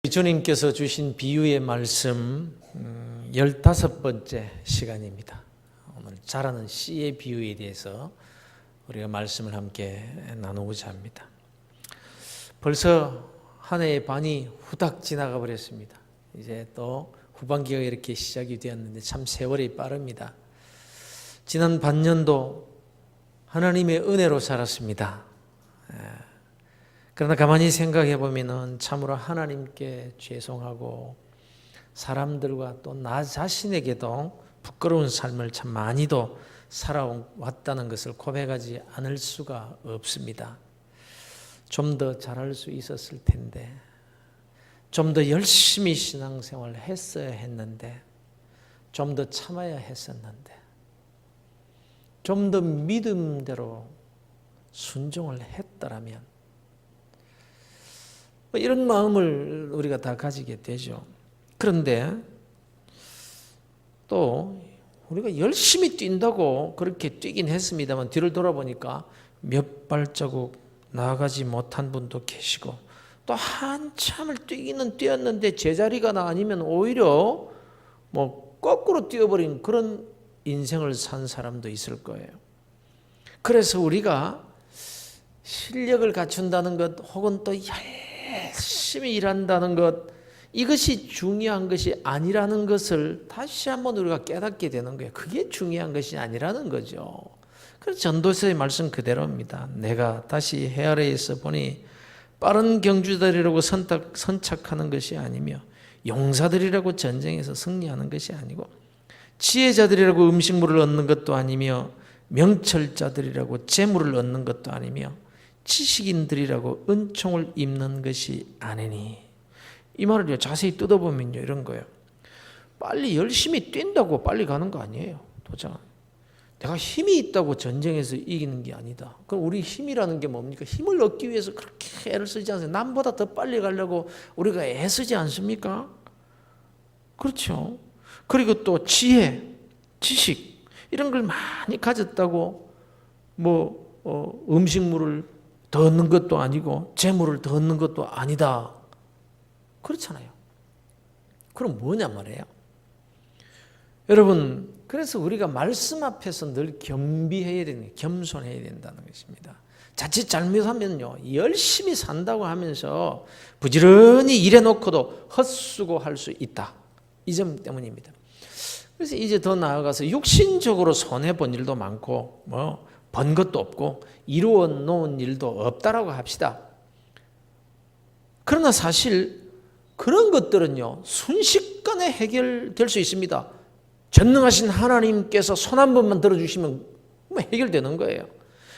주님께서 주신 비유의 말씀 15번째 시간입니다. 오늘 자라는 씨의 비유에 대해서 우리가 말씀을 함께 나누고자 합니다. 벌써 한 해의 반이 후딱 지나가 버렸습니다. 이제 또 후반기가 이렇게 시작이 되었는데 참 세월이 빠릅니다. 지난 반년도 하나님의 은혜로 살았습니다. 그러나 가만히 생각해 보면은 참으로 하나님께 죄송하고 사람들과 또 나 자신에게도 부끄러운 삶을 참 많이도 살아왔다는 것을 고백하지 않을 수가 없습니다. 좀 더 잘할 수 있었을 텐데, 좀 더 열심히 신앙생활을 했어야 했는데, 좀 더 참아야 했었는데, 좀 더 믿음대로 순종을 했더라면, 이런 마음을 우리가 다 가지게 되죠. 그런데 또 우리가 열심히 뛴다고 그렇게 뛰긴 했습니다만 뒤를 돌아보니까 몇 발자국 나아가지 못한 분도 계시고, 또 한참을 뛰기는 뛰었는데 제자리가 아니면 오히려 거꾸로 뛰어버린 그런 인생을 산 사람도 있을 거예요. 그래서 우리가 실력을 갖춘다는 것 혹은 또 열심히 일한다는 것, 이것이 중요한 것이 아니라는 것을 다시 한번 우리가 깨닫게 되는 거예요. 그게 중요한 것이 아니라는 거죠. 그래서 전도서의 말씀 그대로입니다. 내가 다시 해 아래에서 보니 빠른 경주들이라고 선착하는 것이 아니며 용사들이라고 전쟁에서 승리하는 것이 아니고 지혜자들이라고 음식물을 얻는 것도 아니며 명철자들이라고 재물을 얻는 것도 아니며 지식인들이라고 은총을 입는 것이 아니니. 이 말을 자세히 뜯어보면요, 이런 거예요. 빨리 열심히 뛴다고 빨리 가는 거 아니에요. 도장. 내가 힘이 있다고 전쟁에서 이기는 게 아니다. 그럼 우리 힘이라는 게 뭡니까? 힘을 얻기 위해서 그렇게 애를 쓰지 않아요. 남보다 더 빨리 가려고 우리가 애쓰지 않습니까? 그렇죠. 그리고 또 지혜, 지식 이런 걸 많이 가졌다고 음식물을 더 얻는 것도 아니고 재물을 더 얻는 것도 아니다. 그렇잖아요. 그럼 뭐냐 말이에요. 여러분, 그래서 우리가 말씀 앞에서 늘 겸비해야 되는, 겸손해야 된다는 것입니다. 자칫 잘못하면요, 열심히 산다고 하면서 부지런히 일해놓고도 헛수고할 수 있다. 이 점 때문입니다. 그래서 이제 더 나아가서 육신적으로 손해본 일도 많고 번 것도 없고 이루어 놓은 일도 없다라고 합시다. 그러나 사실 그런 것들은요, 순식간에 해결될 수 있습니다. 전능하신 하나님께서 손 한 번만 들어주시면 해결되는 거예요.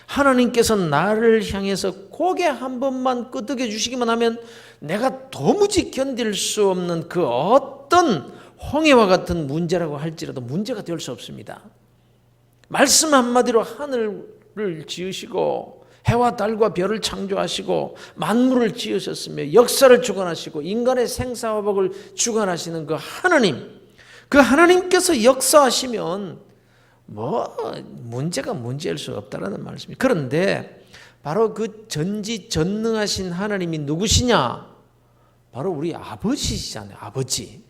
하나님께서 나를 향해서 고개 한 번만 끄덕여 주시기만 하면 내가 도무지 견딜 수 없는 그 어떤 홍해와 같은 문제라고 할지라도 문제가 될 수 없습니다. 말씀 한마디로 하늘을 지으시고 해와 달과 별을 창조하시고 만물을 지으셨으며 역사를 주관하시고 인간의 생사화복을 주관하시는 그 하나님, 그 하나님께서 역사하시면 문제가 문제일 수 없다라는 말씀입니다. 그런데 바로 그 전지전능하신 하나님이 누구시냐? 바로 우리 아버지시잖아요. 아버지.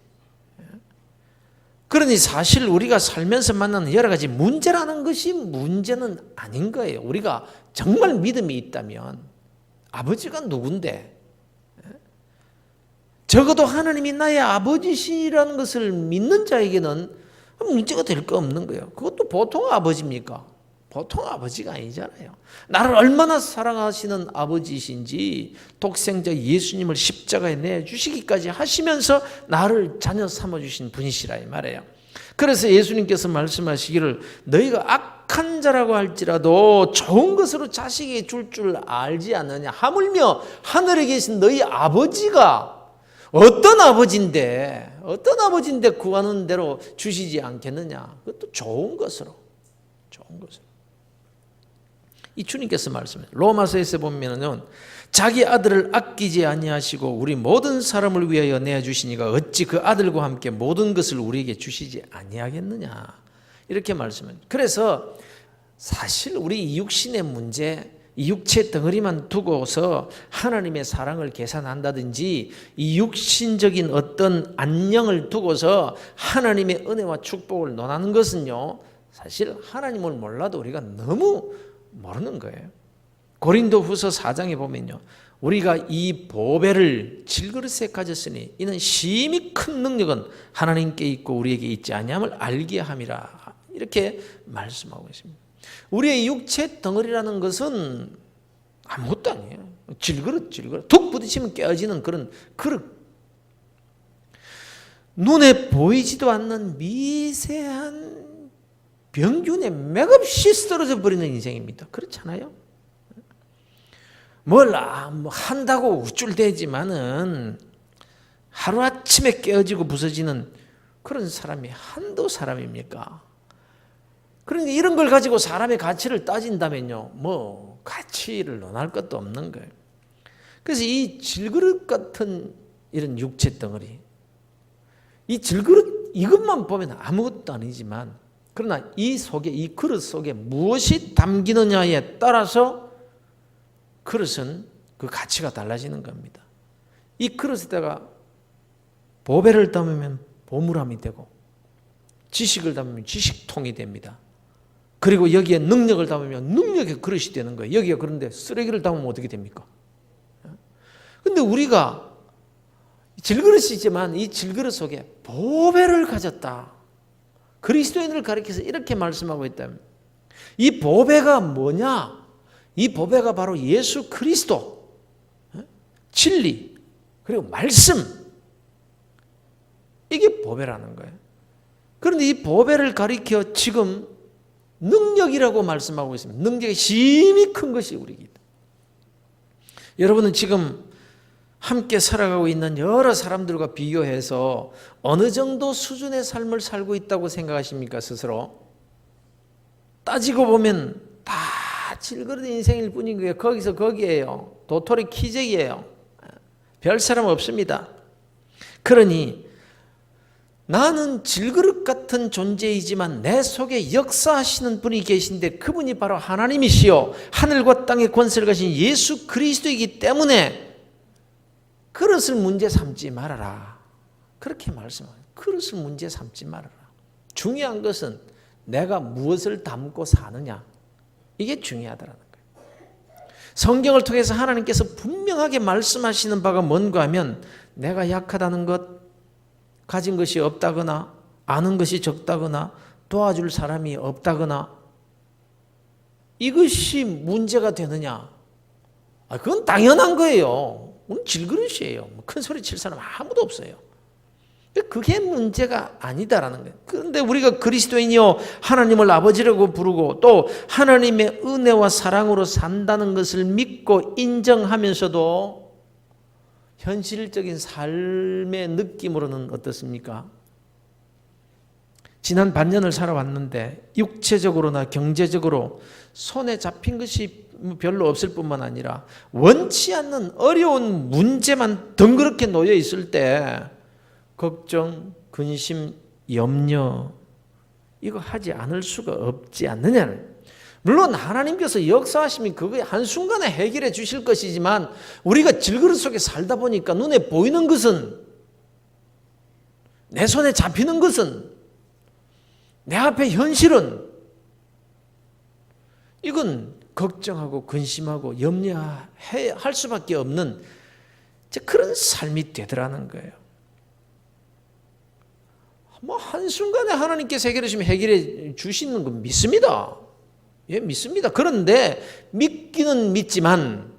그러니 사실 우리가 살면서 만나는 여러 가지 문제라는 것이 문제는 아닌 거예요. 우리가 정말 믿음이 있다면 아버지가 누군데? 적어도 하나님이 나의 아버지시라는 것을 믿는 자에게는 문제가 될 거 없는 거예요. 그것도 보통 아버지입니까? 보통 아버지가 아니잖아요. 나를 얼마나 사랑하시는 아버지신지 독생자 예수님을 십자가에 내주시기까지 하시면서 나를 자녀 삼아주신 분이시라 이 말이에요. 그래서 예수님께서 말씀하시기를 너희가 악한 자라고 할지라도 좋은 것으로 자식에게 줄 알지 않느냐. 하물며 하늘에 계신 너희 아버지가 어떤 아버지인데 구하는 대로 주시지 않겠느냐. 그것도 좋은 것으로. 이 주님께서 말씀해요. 로마서에서 보면은 자기 아들을 아끼지 아니하시고 우리 모든 사람을 위하여 내어주시니가 어찌 그 아들과 함께 모든 것을 우리에게 주시지 아니하겠느냐. 이렇게 말씀합니다. 그래서 사실 우리 육신의 문제, 이 육체 덩어리만 두고서 하나님의 사랑을 계산한다든지 이 육신적인 어떤 안녕을 두고서 하나님의 은혜와 축복을 논하는 것은요, 사실 하나님을 몰라도 우리가 너무 모르는 거예요. 고린도후서 4장에 보면요, 우리가 이 보배를 질그릇에 가졌으니 이는 심히 큰 능력은 하나님께 있고 우리에게 있지 아니함을 알게 함이라, 이렇게 말씀하고 있습니다. 우리의 육체 덩어리라는 것은 아무것도 아니에요. 질그릇 툭 부딪히면 깨어지는 그런 그릇. 눈에 보이지도 않는 미세한 병균에 맥없이 쓰러져 버리는 인생입니다. 그렇잖아요? 뭘 한다고 우쭐대지만은 하루아침에 깨어지고 부서지는 그런 사람이 한두 사람입니까? 그러니까 이런 걸 가지고 사람의 가치를 따진다면요, 뭐 가치를 논할 것도 없는 거예요. 그래서 이 질그릇 같은 이런 육체 덩어리, 이 질그릇 이것만 보면 아무것도 아니지만, 그러나 이 속에, 이 그릇 속에 무엇이 담기느냐에 따라서 그릇은 그 가치가 달라지는 겁니다. 이 그릇에다가 보배를 담으면 보물함이 되고, 지식을 담으면 지식통이 됩니다. 그리고 여기에 능력을 담으면 능력의 그릇이 되는 거예요. 여기가 그런데 쓰레기를 담으면 어떻게 됩니까? 근데 우리가 질그릇이지만 이 질그릇 속에 보배를 가졌다. 그리스도인을 가리켜서 이렇게 말씀하고 있다면, 이 보배가 뭐냐? 이 보배가 바로 예수 그리스도, 진리, 그리고 말씀, 이게 보배라는 거예요. 그런데 이 보배를 가리켜 지금 능력이라고 말씀하고 있습니다. 능력이 심히 큰 것이 우리이다. 여러분은 지금 함께 살아가고 있는 여러 사람들과 비교해서 어느 정도 수준의 삶을 살고 있다고 생각하십니까, 스스로? 따지고 보면 다 질그릇 인생일 뿐인 거예요. 거기서 거기에요. 도토리 키재기예요. 별 사람 없습니다. 그러니 나는 질그릇 같은 존재이지만 내 속에 역사하시는 분이 계신데 그분이 바로 하나님이시요 하늘과 땅의 권세를 가진 예수 그리스도이기 때문에 그릇을 문제 삼지 말아라. 그렇게 말씀합니다. 그릇을 문제 삼지 말아라. 중요한 것은 내가 무엇을 담고 사느냐, 이게 중요하다는 거예요. 성경을 통해서 하나님께서 분명하게 말씀하시는 바가 뭔가 하면, 내가 약하다는 것, 가진 것이 없다거나 아는 것이 적다거나 도와줄 사람이 없다거나 이것이 문제가 되느냐? 그건 당연한 거예요. 오늘 질그릇이에요. 큰 소리 칠 사람 아무도 없어요. 그게 문제가 아니다라는 거예요. 그런데 우리가 그리스도인이요 하나님을 아버지라고 부르고 또 하나님의 은혜와 사랑으로 산다는 것을 믿고 인정하면서도 현실적인 삶의 느낌으로는 어떻습니까? 지난 반년을 살아왔는데 육체적으로나 경제적으로 손에 잡힌 것이 별로 없을 뿐만 아니라 원치 않는 어려운 문제만 덩그렇게 놓여 있을 때 걱정, 근심, 염려, 이거 하지 않을 수가 없지 않느냐는. 물론 하나님께서 역사하시면 그게 한순간에 해결해 주실 것이지만 우리가 질그릇 속에 살다 보니까 눈에 보이는 것은, 내 손에 잡히는 것은, 내 앞에 현실은, 이건 걱정하고 근심하고 염려할 수밖에 없는 그런 삶이 되더라는 거예요. 뭐 한순간에 하나님께서 해결해 주시면 해결해 주시는 건 믿습니다. 예, 믿습니다. 그런데 믿기는 믿지만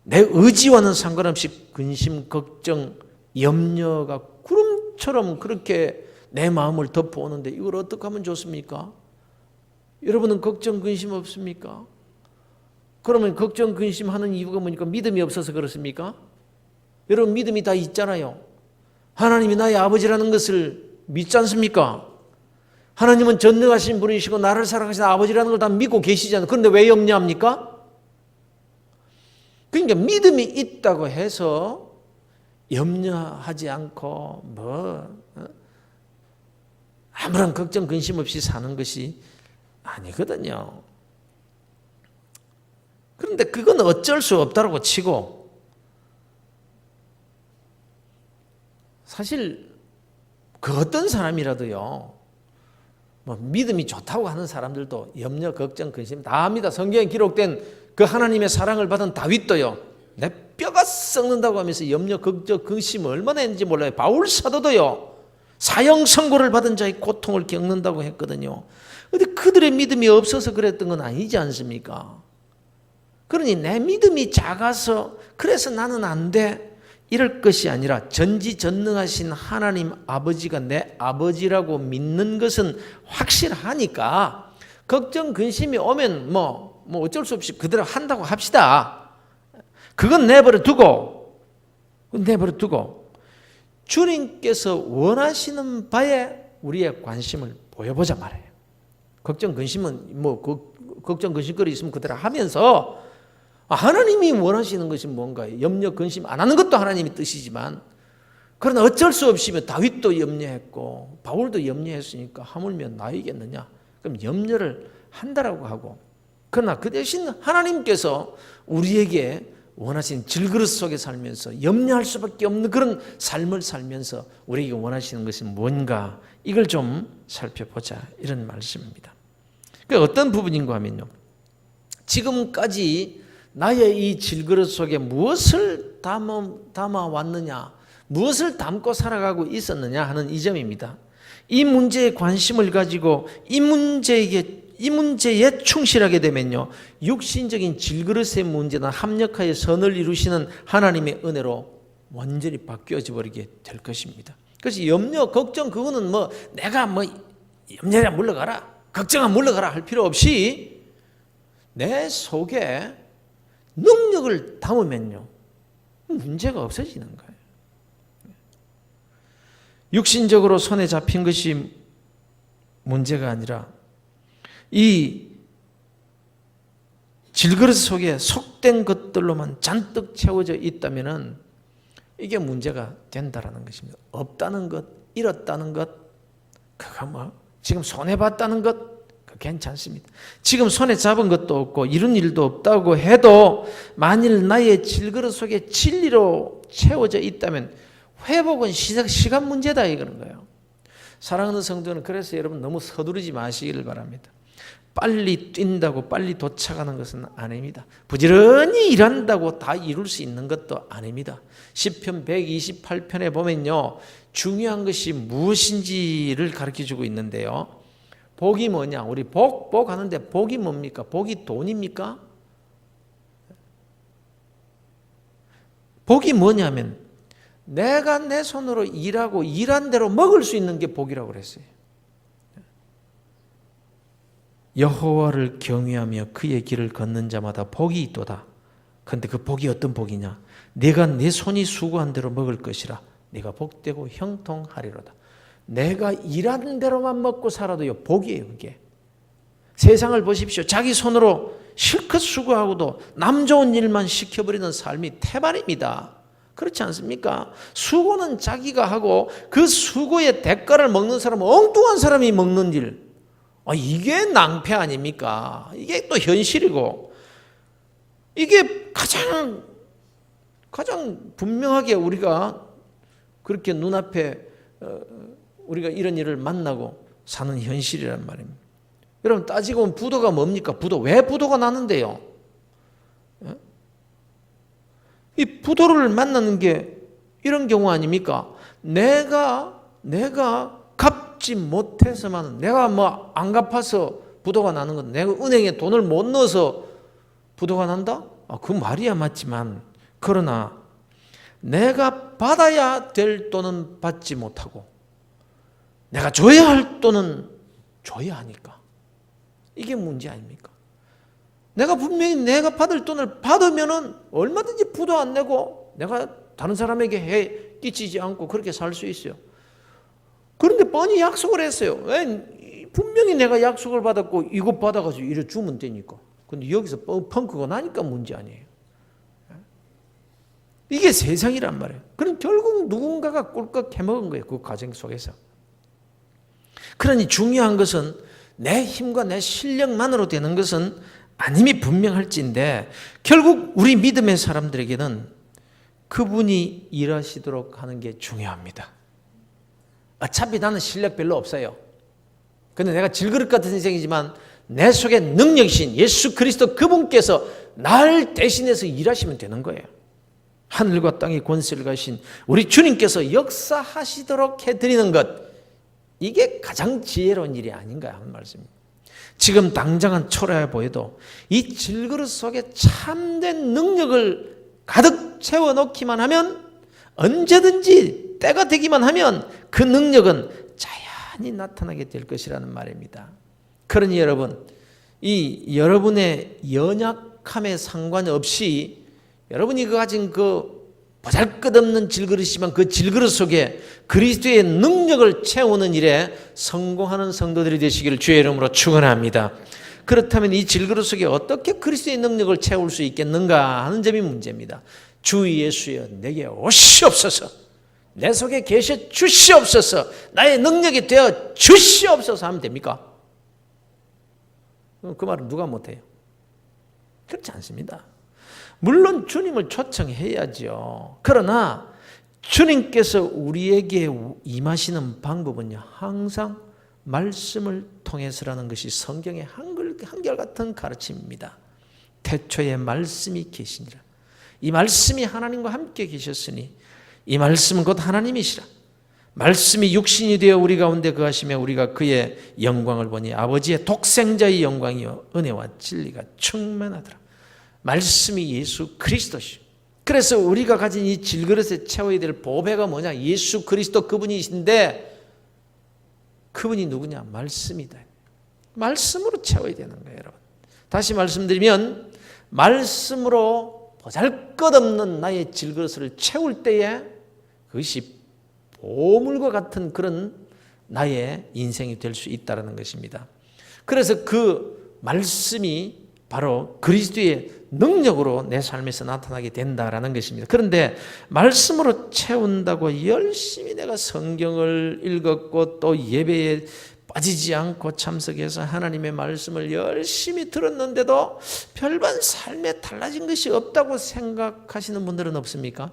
내 의지와는 상관없이 근심, 걱정, 염려가 구름처럼 그렇게 내 마음을 덮어오는데 이걸 어떻게 하면 좋습니까? 여러분은 걱정, 근심 없습니까? 그러면 걱정, 근심하는 이유가 뭐니까? 믿음이 없어서 그렇습니까? 여러분 믿음이 다 있잖아요. 하나님이 나의 아버지라는 것을 믿지 않습니까? 하나님은 전능하신 분이시고 나를 사랑하시는 아버지라는 걸 다 믿고 계시잖아요. 그런데 왜 염려합니까? 그러니까 믿음이 있다고 해서 염려하지 않고 아무런 걱정 근심 없이 사는 것이 아니거든요. 그런데 그건 어쩔 수 없다고 치고 사실 그 어떤 사람이라도요, 뭐 믿음이 좋다고 하는 사람들도 염려, 걱정, 근심 다 합니다. 성경에 기록된 그 하나님의 사랑을 받은 다윗도요, 내 뼈가 썩는다고 하면서 염려, 걱정, 근심을 얼마나 했는지 몰라요. 바울 사도도요, 사형 선고를 받은 자의 고통을 겪는다고 했거든요. 그런데 그들의 믿음이 없어서 그랬던 건 아니지 않습니까? 그러니 내 믿음이 작아서 그래서 나는 안 돼, 이럴 것이 아니라 전지전능하신 하나님 아버지가 내 아버지라고 믿는 것은 확실하니까 걱정 근심이 오면 뭐 어쩔 수 없이 그대로 한다고 합시다. 그건 내버려 두고 주님께서 원하시는 바에 우리의 관심을 보여보자 말이에요. 걱정 근심은 걱정 근심거리 있으면 그대로 하면서 하나님이 원하시는 것이 뭔가요? 염려 근심 안 하는 것도 하나님의 뜻이지만, 그러나 어쩔 수 없이 다윗도 염려했고 바울도 염려했으니까 하물며 나이겠느냐? 그럼 염려를 한다라고 하고, 그러나 그 대신 하나님께서 우리에게 원하시는 질그릇 속에 살면서 염려할 수밖에 없는 그런 삶을 살면서 우리에게 원하시는 것이 뭔가, 이걸 좀 살펴보자, 이런 말씀입니다. 그 어떤 부분인가 하면요, 지금까지 나의 이 질그릇 속에 무엇을 담아왔느냐, 무엇을 담고 살아가고 있었느냐 하는 이 점입니다. 이 문제에 관심을 가지고 이 문제에 충실하게 되면요, 육신적인 질그릇의 문제나 합력하여 선을 이루시는 하나님의 은혜로 완전히 바뀌어져 버리게 될 것입니다. 그래서 염려, 걱정, 그거는 내가 염려라 물러가라, 걱정아 물러가라 할 필요 없이 내 속에 능력을 담으면요, 문제가 없어지는 거예요. 육신적으로 손에 잡힌 것이 문제가 아니라 이 질그릇 속에 속된 것들로만 잔뜩 채워져 있다면 이게 문제가 된다라는 것입니다. 없다는 것, 잃었다는 것, 그거 지금 손해봤다는 것, 괜찮습니다. 지금 손에 잡은 것도 없고 이런 일도 없다고 해도 만일 나의 질그릇 속에 진리로 채워져 있다면 회복은 시간 문제다, 이거는 거예요. 사랑하는 성도는 그래서 여러분 너무 서두르지 마시기를 바랍니다. 빨리 뛴다고 빨리 도착하는 것은 아닙니다. 부지런히 일한다고 다 이룰 수 있는 것도 아닙니다. 시편 128편에 보면요, 중요한 것이 무엇인지를 가르쳐주고 있는데요, 복이 뭐냐? 우리 복 하는데 복이 뭡니까? 복이 돈입니까? 복이 뭐냐면 내가 내 손으로 일하고 일한 대로 먹을 수 있는 게 복이라고 그랬어요. 여호와를 경외하며 그의 길을 걷는 자마다 복이 있도다. 그런데 그 복이 어떤 복이냐? 내가 내 손이 수고한 대로 먹을 것이라 내가 복되고 형통하리로다. 내가 일하는 대로만 먹고 살아도요, 복이에요. 그게 세상을 보십시오. 자기 손으로 실컷 수고하고도 남 좋은 일만 시켜버리는 삶이 태반입니다. 그렇지 않습니까? 수고는 자기가 하고 그 수고의 대가를 먹는 사람은 엉뚱한 사람이 먹는 일, 이게 낭패 아닙니까? 이게 또 현실이고, 이게 가장 분명하게 우리가 그렇게 눈앞에 우리가 이런 일을 만나고 사는 현실이란 말입니다. 여러분 따지고 보면 부도가 뭡니까? 왜 부도가 나는데요? 이 부도를 만나는 게 이런 경우 아닙니까? 내가 갚지 못해서만, 내가 안 갚아서 부도가 나는 건, 내가 은행에 돈을 못 넣어서 부도가 난다? 그 말이야 맞지만, 그러나 내가 받아야 될 돈은 받지 못하고 내가 줘야 할 돈은 줘야 하니까 이게 문제 아닙니까? 내가 분명히 내가 받을 돈을 받으면은 얼마든지 부도 안 내고 내가 다른 사람에게 끼치지 않고 그렇게 살 수 있어요. 그런데 뻔히 약속을 했어요. 분명히 내가 약속을 받았고 이거 받아가지고 이래 주면 되니까. 근데 여기서 펑크가 나니까 문제 아니에요. 이게 세상이란 말이에요. 그럼 결국 누군가가 꿀꺽 해먹은 거예요. 그 과정 속에서. 그러니 중요한 것은 내 힘과 내 실력만으로 되는 것은 아님이 분명할진데 결국 우리 믿음의 사람들에게는 그분이 일하시도록 하는 게 중요합니다. 어차피 나는 실력 별로 없어요. 근데 내가 질그릇 같은 인생이지만 내 속에 능력이신 예수 그리스도 그분께서 날 대신해서 일하시면 되는 거예요. 하늘과 땅의 권세를 가신 우리 주님께서 역사하시도록 해드리는 것, 이게 가장 지혜로운 일이 아닌가 하는 말씀입니다. 지금 당장은 초라해 보여도 이 질그릇 속에 참된 능력을 가득 채워넣기만 하면, 언제든지 때가 되기만 하면 그 능력은 자연히 나타나게 될 것이라는 말입니다. 그러니 여러분, 이 여러분의 연약함에 상관없이 여러분이 가진 그 보잘것없는 질그릇이지만 그 질그릇 속에 그리스도의 능력을 채우는 일에 성공하는 성도들이 되시기를 주의 이름으로 축원합니다. 그렇다면 이 질그릇 속에 어떻게 그리스도의 능력을 채울 수 있겠는가 하는 점이 문제입니다. 주 예수여 내게 오시옵소서, 내 속에 계셔 주시옵소서, 나의 능력이 되어 주시옵소서 하면 됩니까? 그 말은 누가 못해요? 그렇지 않습니다. 물론 주님을 초청해야죠. 그러나 주님께서 우리에게 임하시는 방법은요, 항상 말씀을 통해서라는 것이 성경의 한결같은 가르침입니다. 태초에 말씀이 계시니라. 이 말씀이 하나님과 함께 계셨으니 이 말씀은 곧 하나님이시라. 말씀이 육신이 되어 우리 가운데 거하시며 우리가 그의 영광을 보니 아버지의 독생자의 영광이요 은혜와 진리가 충만하더라. 말씀이 예수 그리스도시오. 그래서 우리가 가진 이 질그릇에 채워야 될 보배가 뭐냐? 예수 그리스도 그분이신데, 그분이 누구냐? 말씀이다. 말씀으로 채워야 되는 거예요, 여러분. 다시 말씀드리면 말씀으로 보잘것없는 나의 질그릇을 채울 때에 그것이 보물과 같은 그런 나의 인생이 될 수 있다는 것입니다. 그래서 그 말씀이 바로 그리스도의 능력으로 내 삶에서 나타나게 된다라는 것입니다. 그런데 말씀으로 채운다고 열심히 내가 성경을 읽었고 또 예배에 빠지지 않고 참석해서 하나님의 말씀을 열심히 들었는데도 별반 삶에 달라진 것이 없다고 생각하시는 분들은 없습니까?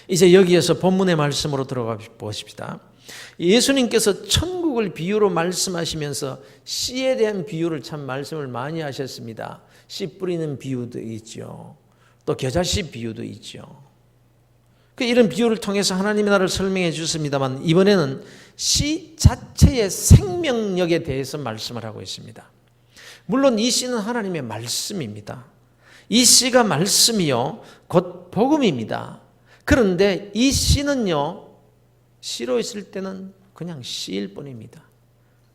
이제 여기에서 본문의 말씀으로 들어가 보십시다. 예수님께서 천국을 비유로 말씀하시면서 씨에 대한 비유를 참 말씀을 많이 하셨습니다. 씨 뿌리는 비유도 있죠. 또 겨자씨 비유도 있죠. 이런 비유를 통해서 하나님의 나라를 설명해 주셨습니다만, 이번에는 씨 자체의 생명력에 대해서 말씀을 하고 있습니다. 물론 이 씨는 하나님의 말씀입니다. 이 씨가 말씀이요 곧 복음입니다. 그런데 이 씨는요, 씨로 있을 때는 그냥 씨일 뿐입니다.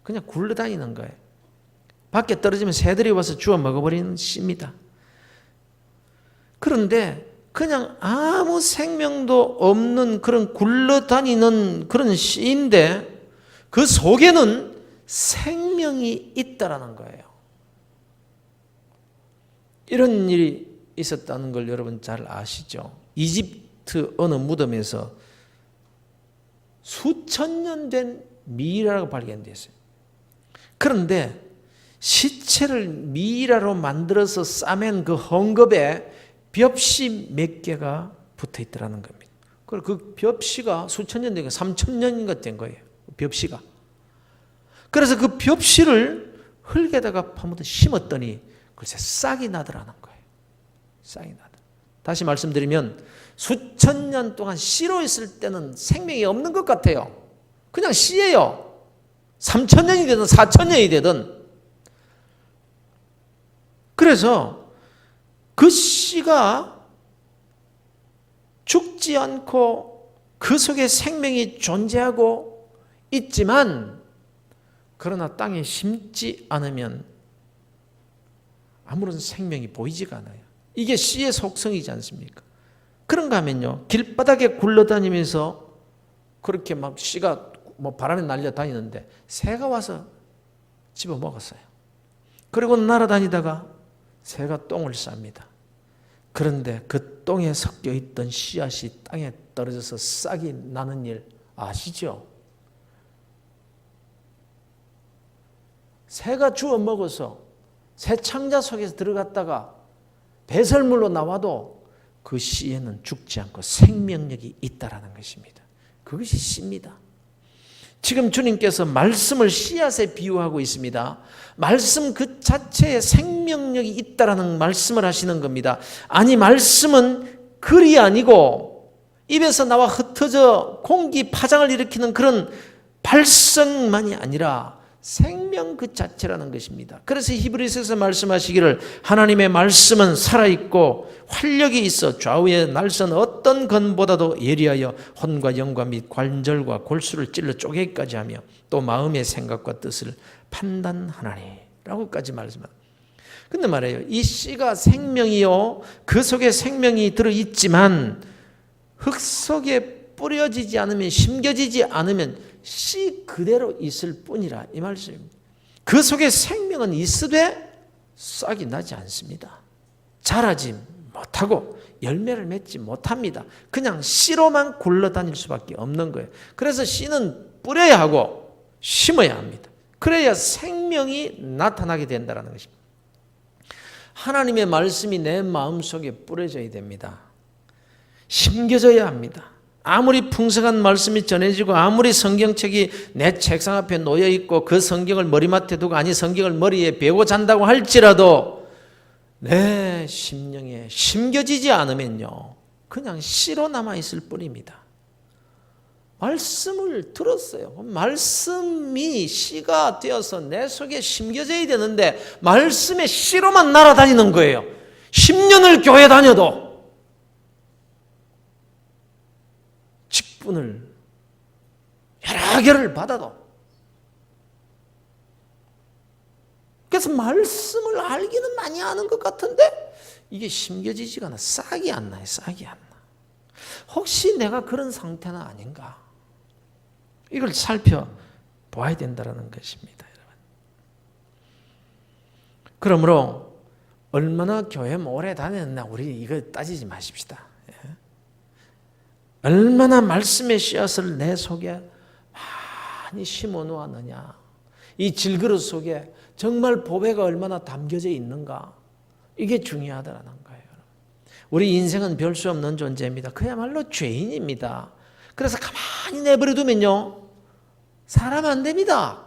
그냥 굴러다니는 거예요. 밖에 떨어지면 새들이 와서 주워 먹어버리는 씨입니다. 그런데 그냥 아무 생명도 없는 그런 굴러다니는 그런 씨인데 그 속에는 생명이 있다라는 거예요. 이런 일이 있었다는 걸 여러분 잘 아시죠? 이집트 어느 무덤에서 수천 년 된 미이라가 발견됐어요. 그런데 시체를 미이라로 만들어서 싸맨 그 헝겊에 벽시 몇 개가 붙어 있더라는 겁니다. 그리고 그 벽시가 수천 년 된 거, 3,000년인가 된 거예요. 벽시가. 그래서 그 벽시를 흙에다가 파묻어 심었더니 글쎄 싹이 나더라는 거예요. 싹이 나더라. 다시 말씀드리면 수천 년 동안 씨로 있을 때는 생명이 없는 것 같아요. 그냥 씨예요. 3,000년이 되든 4,000년이 되든. 그래서 그 씨가 죽지 않고 그 속에 생명이 존재하고 있지만, 그러나 땅에 심지 않으면 아무런 생명이 보이지가 않아요. 이게 씨의 속성이지 않습니까? 그런가 하면요, 길바닥에 굴러다니면서 그렇게 막 씨가 뭐 바람에 날려다니는데 새가 와서 집어먹었어요. 그리고 날아다니다가 새가 똥을 쌉니다. 그런데 그 똥에 섞여 있던 씨앗이 땅에 떨어져서 싹이 나는 일 아시죠? 새가 주워 먹어서 새 창자 속에서 들어갔다가 배설물로 나와도 그 씨에는 죽지 않고 생명력이 있다라는 것입니다. 그것이 씨입니다. 지금 주님께서 말씀을 씨앗에 비유하고 있습니다. 말씀 그 자체에 생명력이 있다라는 말씀을 하시는 겁니다. 아니, 말씀은 글이 아니고 입에서 나와 흩어져 공기 파장을 일으키는 그런 발성만이 아니라 생명 그 자체라는 것입니다. 그래서 히브리서에서 말씀하시기를 하나님의 말씀은 살아있고 활력이 있어 좌우의 날선 어떤 건보다도 예리하여 혼과 영과 및 관절과 골수를 찔러 쪼개기까지 하며 또 마음의 생각과 뜻을 판단하나니 라고까지 말씀합니다. 근데 말이에요, 이 씨가 생명이요, 그 속에 생명이 들어있지만 흙 속에 뿌려지지 않으면, 심겨지지 않으면 씨 그대로 있을 뿐이라, 이 말씀입니다. 그 속에 생명은 있으되 싹이 나지 않습니다. 자라지 못하고 열매를 맺지 못합니다. 그냥 씨로만 굴러다닐 수밖에 없는 거예요. 그래서 씨는 뿌려야 하고 심어야 합니다. 그래야 생명이 나타나게 된다는 것입니다. 하나님의 말씀이 내 마음속에 뿌려져야 됩니다. 심겨져야 합니다. 아무리 풍성한 말씀이 전해지고 아무리 성경책이 내 책상 앞에 놓여있고 그 성경을 머리맡에 두고, 아니 성경을 머리에 베고 잔다고 할지라도 내 심령에 심겨지지 않으면요, 그냥 씨로 남아있을 뿐입니다. 말씀을 들었어요. 말씀이 씨가 되어서 내 속에 심겨져야 되는데 말씀의 씨로만 날아다니는 거예요. 10년을 교회 다녀도, 직분을 여러 개를 받아도. 그래서 말씀을 알기는 많이 아는 것 같은데 이게 심겨지지가 않아. 싹이 안 나요. 싹이 안 나. 혹시 내가 그런 상태는 아닌가? 이걸 살펴보아야 된다는 것입니다, 여러분. 그러므로 얼마나 교회 오래 다녔나 우리 이거 따지지 마십시다. 얼마나 말씀의 씨앗을 내 속에 많이 심어 놓았느냐, 이 질그릇 속에 정말 보배가 얼마나 담겨져 있는가, 이게 중요하다는 거예요. 우리 인생은 별 수 없는 존재입니다. 그야말로 죄인입니다. 그래서 가만히 내버려 두면요, 사람 안 됩니다.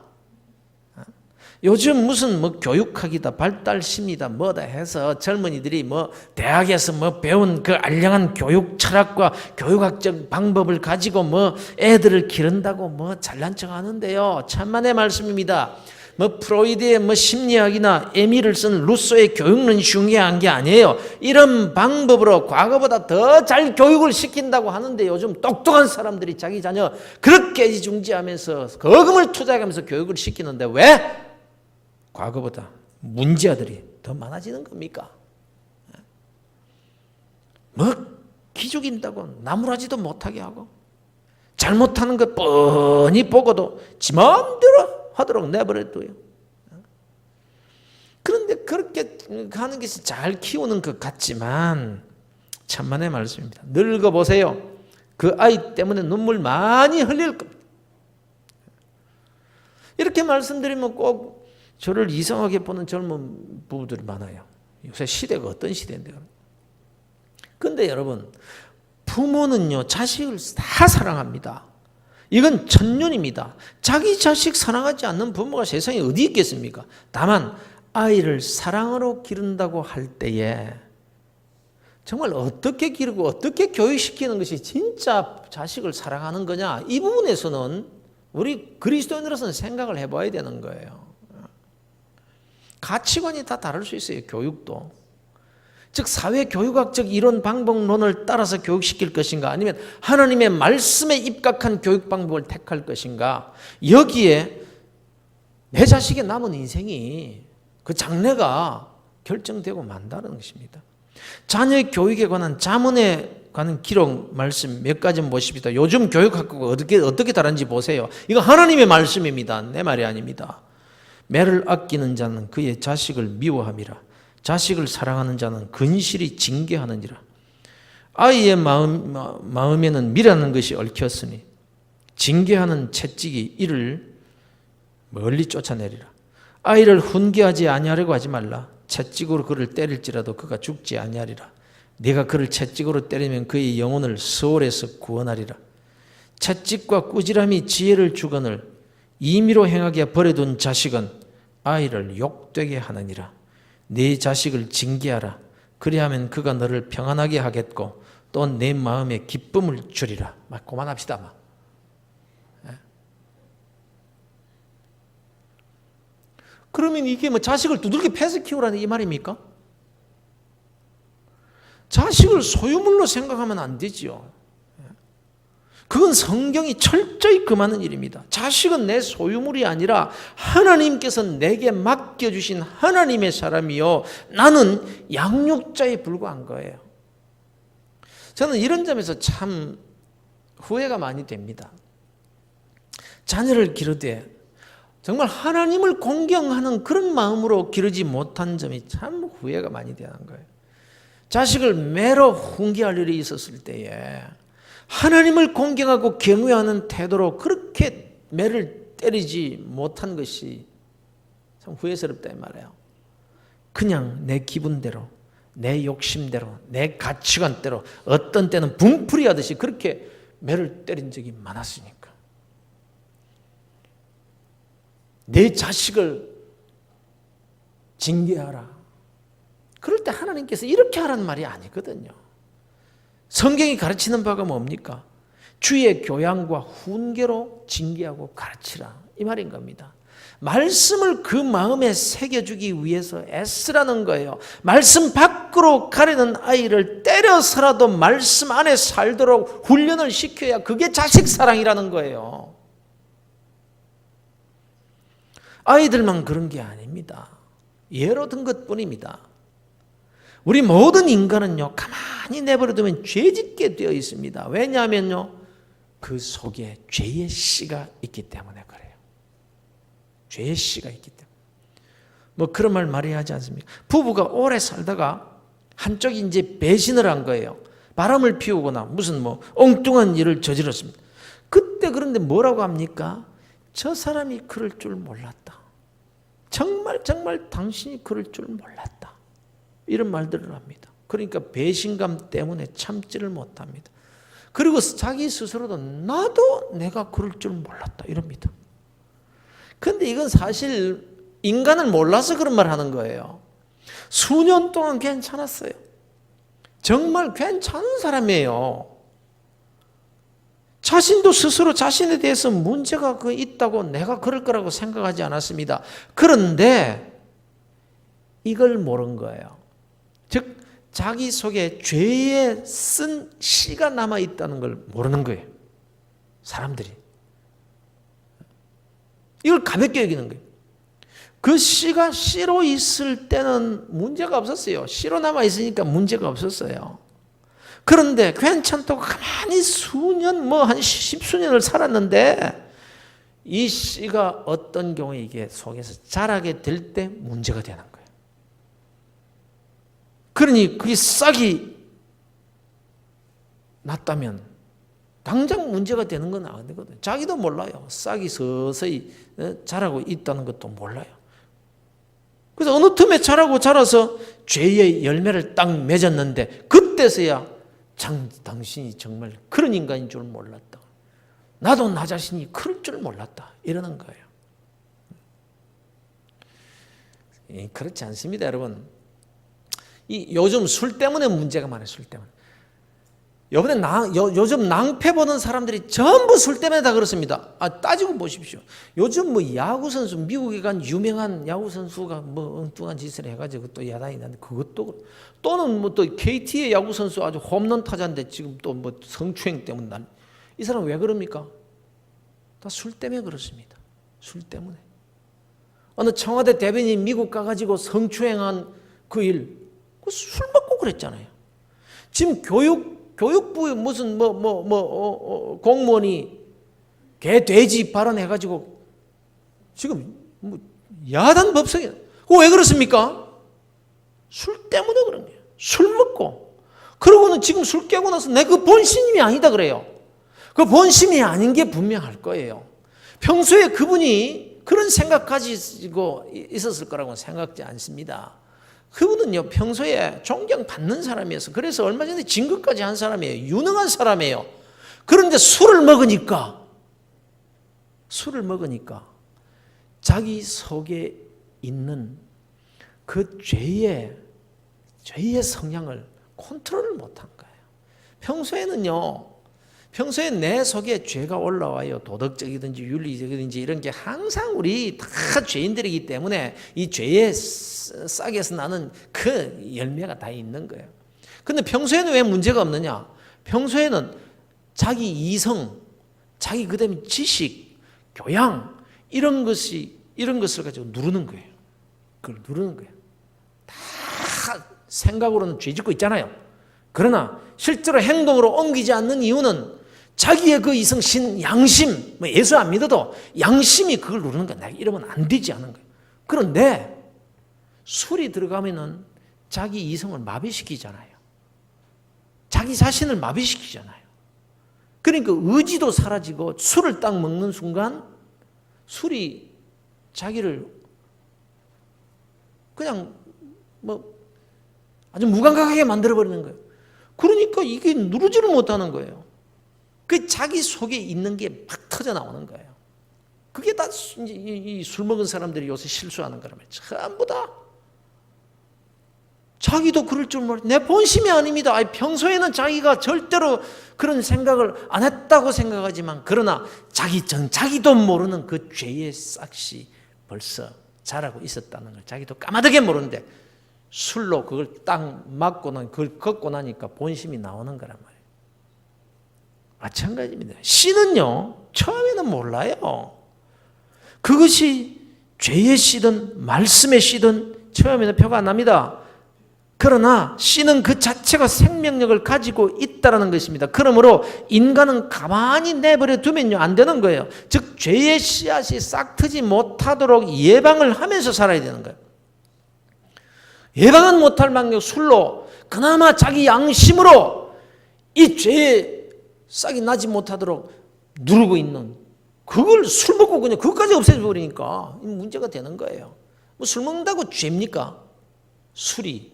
요즘 무슨 교육학이다, 발달심이다, 뭐다 해서 젊은이들이 대학에서 배운 그 알량한 교육 철학과 교육학적 방법을 가지고 애들을 기른다고 잘난 척 하는데요. 천만의 말씀입니다. 프로이드의 심리학이나 에밀을 쓴 루소의 교육론이 중요한 게 아니에요. 이런 방법으로 과거보다 더 잘 교육을 시킨다고 하는데 요즘 똑똑한 사람들이 자기 자녀 그렇게 애지중지하면서 거금을 투자하면서 교육을 시키는데 왜? 과거보다 문제아들이 더 많아지는 겁니까? 기죽인다고 나무라지도 못하게 하고 잘못하는 것 뻔히 보고도 지 마음대로 하도록 내버려둬요. 그런데 그렇게 하는 것이 잘 키우는 것 같지만 천만의 말씀입니다. 늙어보세요. 그 아이 때문에 눈물 많이 흘릴 겁니다. 이렇게 말씀드리면 꼭 저를 이상하게 보는 젊은 부부들이 많아요. 요새 시대가 어떤 시대인데요. 그런데 여러분, 부모는요 자식을 다 사랑합니다. 이건 천륜입니다. 자기 자식 사랑하지 않는 부모가 세상에 어디 있겠습니까? 다만 아이를 사랑으로 기른다고 할 때에 정말 어떻게 기르고 어떻게 교육시키는 것이 진짜 자식을 사랑하는 거냐, 이 부분에서는 우리 그리스도인으로서는 생각을 해봐야 되는 거예요. 가치관이 다 다를 수 있어요. 교육도. 즉 사회교육학적 이론 방법론을 따라서 교육시킬 것인가, 아니면 하나님의 말씀에 입각한 교육 방법을 택할 것인가, 여기에 내 자식의 남은 인생이 그 장래가 결정되고 만다는 것입니다. 자녀의 교육에 관한 자문에 관한 기록 말씀 몇 가지 보십시다. 요즘 교육학과 어떻게 다른지 보세요. 이거 하나님의 말씀입니다. 내 말이 아닙니다. 매를 아끼는 자는 그의 자식을 미워함이라. 자식을 사랑하는 자는 근실히 징계하느니라. 아이의 마음에는 미라는 것이 얽혔으니 징계하는 채찍이 이를 멀리 쫓아내리라. 아이를 훈계하지 아니하려고 하지 말라. 채찍으로 그를 때릴지라도 그가 죽지 아니하리라. 네가 그를 채찍으로 때리면 그의 영혼을 수월에서 구원하리라. 채찍과 꾸지람이 지혜를 주거늘 임의로 행하게 버려둔 자식은 아이를 욕되게 하느니라. 네 자식을 징계하라. 그리하면 그가 너를 평안하게 하겠고 또 내 마음에 기쁨을 주리라. 막 그만합시다. 막. 그러면 이게 뭐 자식을 두들겨 패서 키우라는 이 말입니까? 자식을 소유물로 생각하면 안 되지요. 그건 성경이 철저히 금하는 일입니다. 자식은 내 소유물이 아니라 하나님께서 내게 맡겨주신 하나님의 사람이요, 나는 양육자에 불과한 거예요. 저는 이런 점에서 참 후회가 많이 됩니다. 자녀를 기르되 정말 하나님을 공경하는 그런 마음으로 기르지 못한 점이 참 후회가 많이 되는 거예요. 자식을 매로 훈계할 일이 있었을 때에 하나님을 공경하고 경외하는 태도로 그렇게 매를 때리지 못한 것이 참 후회스럽다 이 말이에요. 그냥 내 기분대로, 내 욕심대로, 내 가치관대로 어떤 때는 분풀이하듯이 그렇게 매를 때린 적이 많았으니까. 내 자식을 징계하라. 그럴 때 하나님께서 이렇게 하라는 말이 아니거든요. 성경이 가르치는 바가 뭡니까? 주의 교양과 훈계로 징계하고 가르치라. 이 말인 겁니다. 말씀을 그 마음에 새겨주기 위해서 애쓰라는 거예요. 말씀 밖으로 가려는 아이를 때려서라도 말씀 안에 살도록 훈련을 시켜야 그게 자식 사랑이라는 거예요. 아이들만 그런 게 아닙니다. 예로 든 것뿐입니다. 우리 모든 인간은요, 가만히 내버려두면 죄짓게 되어 있습니다. 왜냐하면요, 그 속에 죄의 씨가 있기 때문에 그래요. 죄의 씨가 있기 때문에. 뭐 그런 말 많이 하지 않습니까? 부부가 오래 살다가 한쪽이 이제 배신을 한 거예요. 바람을 피우거나 무슨 뭐 엉뚱한 일을 저질렀습니다. 그때 그런데 뭐라고 합니까? 저 사람이 그럴 줄 몰랐다. 정말 당신이 그럴 줄 몰랐다. 이런 말들을 합니다. 그러니까 배신감 때문에 참지를 못합니다. 그리고 자기 스스로도 나도 내가 그럴 줄 몰랐다 이럽니다. 그런데 이건 사실 인간을 몰라서 그런 말 하는 거예요. 수년 동안 괜찮았어요. 정말 괜찮은 사람이에요. 자신도 스스로 자신에 대해서 문제가 있다고 내가 그럴 거라고 생각하지 않았습니다. 그런데 이걸 모른 거예요. 즉 자기 속에 죄에 쓴 씨가 남아있다는 걸 모르는 거예요. 사람들이. 이걸 가볍게 여기는 거예요. 그 씨가 씨로 있을 때는 문제가 없었어요. 씨로 남아있으니까 문제가 없었어요. 그런데 괜찮다고 가만히 수년, 한 10수년을 살았는데 이 씨가 어떤 경우에 이게 속에서 자라게 될 때 문제가 되는 거예요. 그러니 그게 싹이 났다면 당장 문제가 되는 건 아니거든요. 자기도 몰라요. 싹이 서서히 자라고 있다는 것도 몰라요. 그래서 어느 틈에 자라서 죄의 열매를 딱 맺었는데 그때서야 당신이 정말 그런 인간인 줄 몰랐다. 나도 나 자신이 그럴 줄 몰랐다. 이러는 거예요. 그렇지 않습니다, 여러분. 요즘 술 때문에 문제가 많아요. 술 때문에. 요즘 낭패 보는 사람들이 전부 술 때문에 다 그렇습니다. 따지고 보십시오. 요즘 야구 선수, 미국에 간 유명한 야구 선수가 엉뚱한 짓을 해가지고 또 야단이 나는데 그것도 또는 또 KT의 야구 선수 아주 홈런 타자인데 지금 또 성추행 때문에 이 사람 왜 그럽니까? 다 술 때문에 그렇습니다. 술 때문에. 어느 청와대 대변인 미국 가가지고 성추행한 그 일, 술 먹고 그랬잖아요. 지금 교육부에 무슨 공무원이 개 돼지 발언해가지고 지금 야단 법석이에요. 왜 그렇습니까? 술 때문에 그런 거예요. 술 먹고. 그러고는 지금 술 깨고 나서 내 그 본심이 아니다 그래요. 그 본심이 아닌 게 분명할 거예요. 평소에 그분이 그런 생각 가지고 있었을 거라고 생각지 않습니다. 그분은요, 평소에 존경받는 사람이어서, 그래서 얼마 전에 진급까지 한 사람이에요. 유능한 사람이에요. 그런데 술을 먹으니까 자기 속에 있는 그 죄의 성향을 컨트롤을 못한 거예요. 평소에 내 속에 죄가 올라와요. 도덕적이든지 윤리적이든지 이런 게 항상 우리 다 죄인들이기 때문에 이 죄의 싹에서 나는 그 열매가 다 있는 거예요. 근데 평소에는 왜 문제가 없느냐? 평소에는 자기 이성, 자기 그다음에 지식, 교양 이런 것을 가지고 누르는 거예요. 그걸 누르는 거예요. 다 생각으로는 죄 짓고 있잖아요. 그러나 실제로 행동으로 옮기지 않는 이유는 자기의 그 이성신, 양심, 예수 안 믿어도 양심이 그걸 누르는 거야. 내가 이러면 안 되지 하는 거야. 그런데 술이 들어가면은 자기 이성을 마비시키잖아요. 자기 자신을 마비시키잖아요. 그러니까 의지도 사라지고 술을 딱 먹는 순간 술이 자기를 그냥 아주 무감각하게 만들어버리는 거예요. 그러니까 이게 누르지를 못하는 거예요. 그 자기 속에 있는 게 막 터져 나오는 거예요. 그게 다 이 술 먹은 사람들이 요새 실수하는 거라면 전부 다. 자기도 그럴 줄 모르. 내 본심이 아닙니다. 평소에는 자기가 절대로 그런 생각을 안 했다고 생각하지만, 그러나 자기도 모르는 그 죄의 싹이 벌써 자라고 있었다는 걸 자기도 까마득히 모르는데 술로 그걸 딱 맞고 그걸 걷고 나니까 본심이 나오는 거란 말이에요. 마찬가지입니다. 씨는요, 처음에는 몰라요. 그것이 죄의 씨든 말씀의 씨든 처음에는 표가 안 납니다. 그러나 씨는 그 자체가 생명력을 가지고 있다는 것입니다. 그러므로 인간은 가만히 내버려 두면요, 안 되는 거예요. 즉 죄의 씨앗이 싹 트지 못하도록 예방을 하면서 살아야 되는 거예요. 예방은 못할 망정 술로 그나마 자기 양심으로 이 죄의 싹이 나지 못하도록 누르고 있는, 그걸 술 먹고 그냥 그것까지 없애버리니까 문제가 되는 거예요. 술 먹는다고 죄입니까? 술이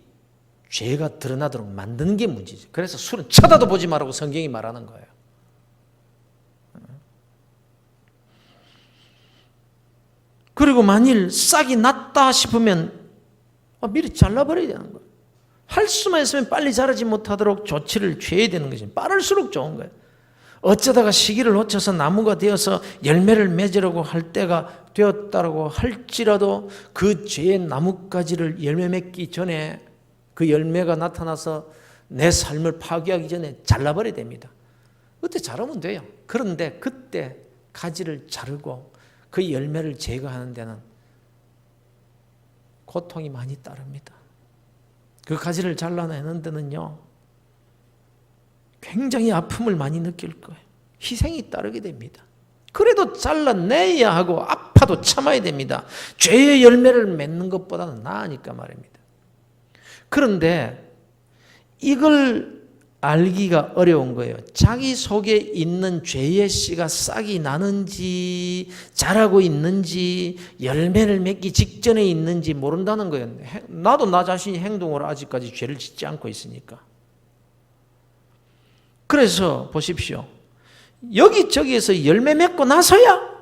죄가 드러나도록 만드는 게 문제죠. 그래서 술은 쳐다도 보지 말라고 성경이 말하는 거예요. 그리고 만일 싹이 났다 싶으면 미리 잘라버려야 되는 거예요. 할 수만 있으면 빨리 자라지 못하도록 조치를 취해야 되는 것이 빠를수록 좋은 거예요. 어쩌다가 시기를 놓쳐서 나무가 되어서 열매를 맺으려고 할 때가 되었다고 할지라도 그 죄의 나뭇가지를 열매 맺기 전에, 그 열매가 나타나서 내 삶을 파괴하기 전에 잘라버려야 됩니다. 그때 자르면 돼요. 그런데 그때 가지를 자르고 그 열매를 제거하는 데는 고통이 많이 따릅니다. 그 가지를 잘라내는 데는요, 굉장히 아픔을 많이 느낄 거예요. 희생이 따르게 됩니다. 그래도 잘라내야 하고 아파도 참아야 됩니다. 죄의 열매를 맺는 것보다는 나으니까 말입니다. 그런데 이걸 알기가 어려운 거예요. 자기 속에 있는 죄의 씨가 싹이 나는지 자라고 있는지 열매를 맺기 직전에 있는지 모른다는 거예요. 나도 나 자신이 행동으로 아직까지 죄를 짓지 않고 있으니까. 그래서 보십시오. 여기저기에서 열매 맺고 나서야,